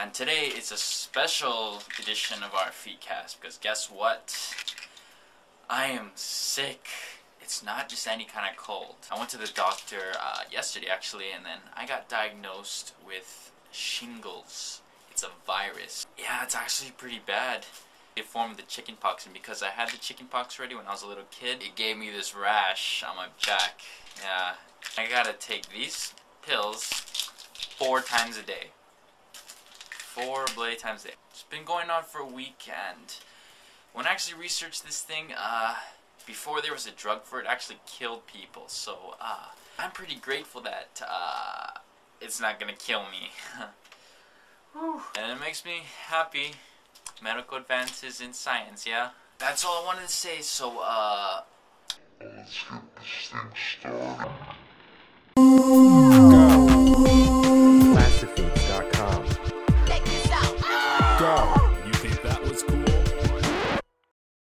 And today is a special edition of our feedcast because guess what? I am sick. It's not just any kind of cold. I went to the doctor yesterday actually, and then I got diagnosed with shingles. It's a virus. Yeah, it's actually pretty bad. It formed the chickenpox, and because I had the chickenpox already when I was a little kid, it gave me this rash on my back. Yeah, I gotta take these pills 4 times a day. 4 bloody times a day. It's been going on for a week, and when I actually researched this thing, before there was a drug for it, actually killed people. So, I'm pretty grateful that, it's not gonna kill me. And it makes me happy. Medical advances in science, yeah? That's all I wanted to say, so, let's get this thing started. Go. classifeedz.com. Check this out. Go. You think that was cool?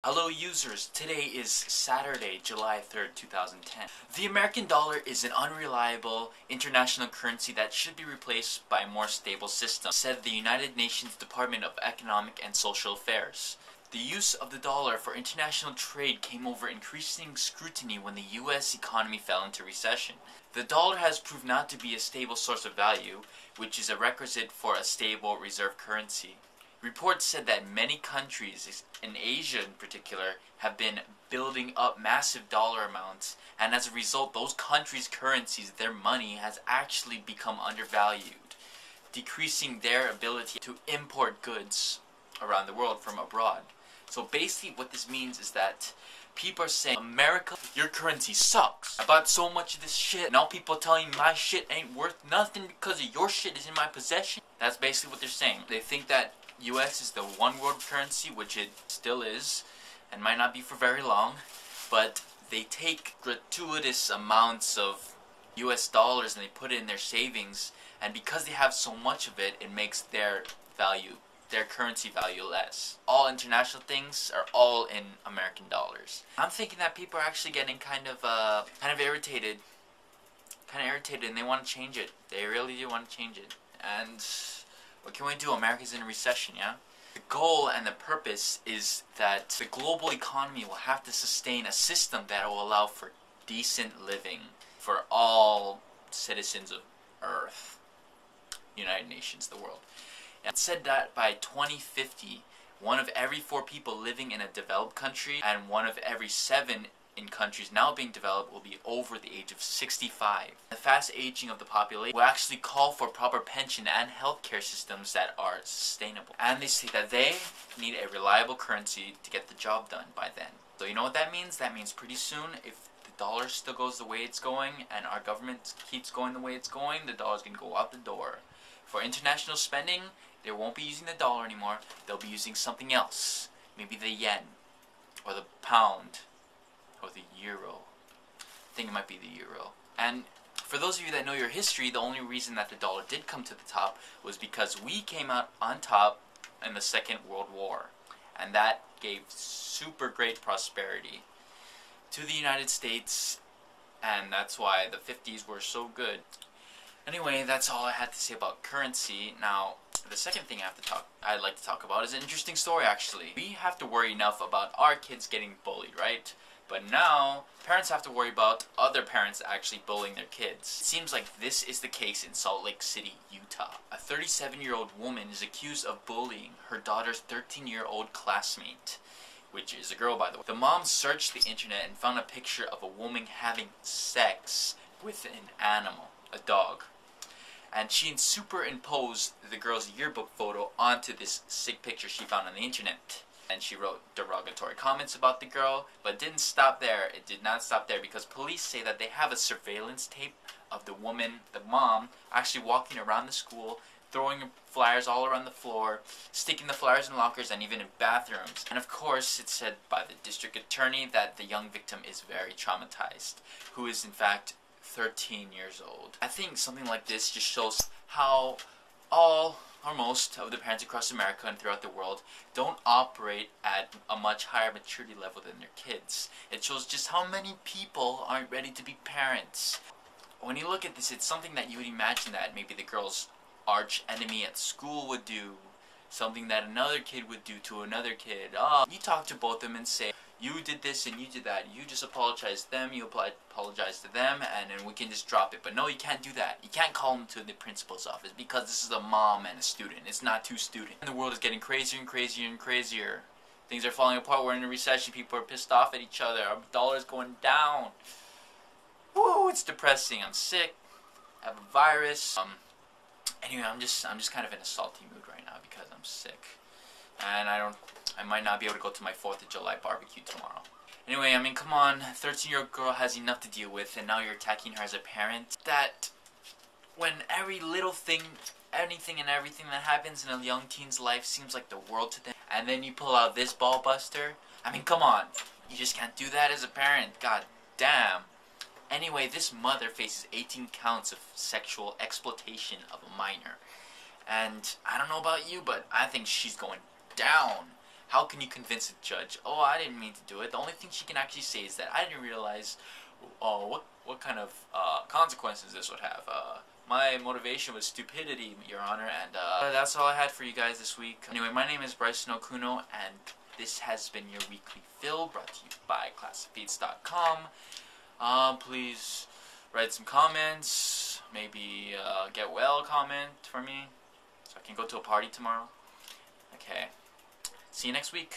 Hello users, today is Saturday, July 3rd, 2010. The American dollar is an unreliable international currency that should be replaced by a more stable system, said the United Nations Department of Economic and Social Affairs. The use of the dollar for international trade came over increasing scrutiny when the U.S. economy fell into recession. The dollar has proved not to be a stable source of value, which is a requisite for a stable reserve currency. Reports said that many countries, in Asia in particular, have been building up massive dollar amounts, and as a result, those countries' currencies, their money, has actually become undervalued, decreasing their ability to import goods around the world from abroad. So basically what this means is that people are saying, America, your currency sucks. I bought so much of this shit, now people are telling me my shit ain't worth nothing because of your shit is in my possession. That's basically what they're saying. They think that US is the one world currency, which it still is, and might not be for very long, but they take gratuitous amounts of US dollars and they put it in their savings, and because they have so much of it, it makes their currency value less. All international things are all in American dollars. I'm thinking that people are actually getting kind of irritated, and they want to change it. They really do want to change it, and what can we do? America's in a recession, yeah? The goal and the purpose is that the global economy will have to sustain a system that will allow for decent living for all citizens of Earth, United Nations, the world. And it said that by 2050, 1 of every 4 people living in a developed country and 1 of every 7 in countries now being developed will be over the age of 65. The fast aging of the population will actually call for proper pension and healthcare systems that are sustainable. And they say that they need a reliable currency to get the job done by then. So you know what that means? That means pretty soon, if the dollar still goes the way it's going and our government keeps going the way it's going, the dollar's going to go out the door. For international spending, they won't be using the dollar anymore. They'll be using something else. Maybe the yen or the pound. Or the euro. I think it might be the euro. And for those of you that know your history, the only reason that the dollar did come to the top was because we came out on top in the Second World War. And that gave super great prosperity to the United States, and that's why the 50s were so good. Anyway, that's all I had to say about currency. Now, the second thing I'd like to talk about is an interesting story actually. We have to worry enough about our kids getting bullied, right? But now, parents have to worry about other parents actually bullying their kids. It seems like this is the case in Salt Lake City, Utah. A 37-year-old woman is accused of bullying her daughter's 13-year-old classmate, which is a girl, by the way. The mom searched the internet and found a picture of a woman having sex with an animal, a dog. And she superimposed the girl's yearbook photo onto this sick picture she found on the internet. And she wrote derogatory comments about the girl, but it didn't stop there. It did not stop there because police say that they have a surveillance tape of the woman, the mom, actually walking around the school, throwing flyers all around the floor, sticking the flyers in lockers and even in bathrooms. And of course, it's said by the district attorney that the young victim is very traumatized, who is in fact 13 years old. I think something like this just shows how all or most of the parents across America and throughout the world don't operate at a much higher maturity level than their kids. It shows just how many people aren't ready to be parents. When you look at this, it's something that you would imagine that maybe the girl's arch enemy at school would do, something that another kid would do to another kid. You talk to both of them and say, you did this and you did that. You just apologize to them, you apologize to them, and then we can just drop it. But no, you can't do that. You can't call them to the principal's office because this is a mom and a student. It's not two students. And the world is getting crazier and crazier and crazier. Things are falling apart. We're in a recession. People are pissed off at each other. Our dollar is going down. Woo, it's depressing. I'm sick. I have a virus. Anyway, I'm just kind of in a salty mood right now because I'm sick. And I might not be able to go to my 4th of July barbecue tomorrow. Anyway, I mean, come on, 13-year-old girl has enough to deal with, and now you're attacking her as a parent. That when every little thing, anything and everything that happens in a young teen's life seems like the world to them, and then you pull out this ball buster. I mean, come on, you just can't do that as a parent. God damn. Anyway, this mother faces 18 counts of sexual exploitation of a minor. And I don't know about you, but I think she's going down. How can you convince a judge, oh, I didn't mean to do it? The only thing she can actually say is that I didn't realize what kind of consequences this would have. My motivation was stupidity, Your Honor, and that's all I had for you guys this week. Anyway, my name is Bryson Okuno, and this has been your weekly fill brought to you by classifeedz.com. Please write some comments, maybe get well comment for me, so I can go to a party tomorrow. Okay, see you next week.